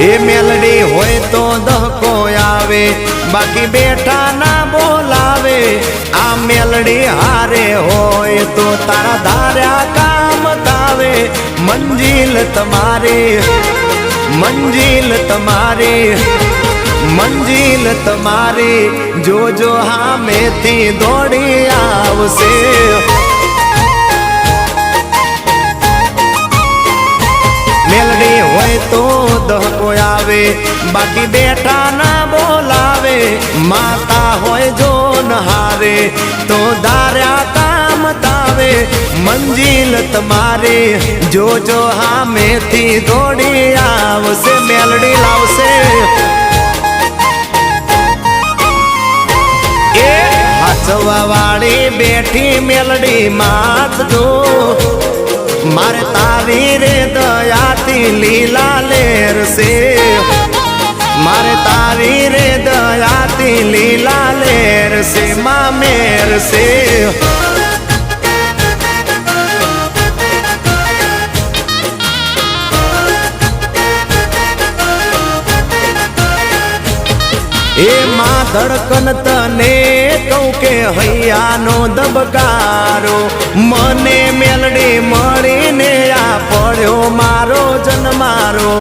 એ મેલડી હોય તો દહકો આવે, બાકી બેઠા ના બોલાવે। આ મેલડી હારે હોય તો તારા ધાર્યા કામ તાવે। મંજિલ તમારી, મંજિલ તમારી, મંજિલ તમારી, જોજો હામેથી દોડી આવશે। મેલડી હોય તો દહકો આવે, બાકી બેઠા ના બોલાવે। માતા હોય જો નહારે તો ધાર્યા કામ તાવે। મંજિલ તમારી, જોજો હામેથી દોડી આવશે। મેલડી લાવશે। એ હાચવા વાળી બેઠી મેલડી માત જો, મારે તારી રે દયાથી લીલા લેર છે। મારે તારી રે દયાથી લીલા લેર છે, માં મેર છે। એ માં ધડકન તને કહું કે હૈયાનો દબકારો, મને મેલડી મળીને આ પડ્યો મારો જન્મારો।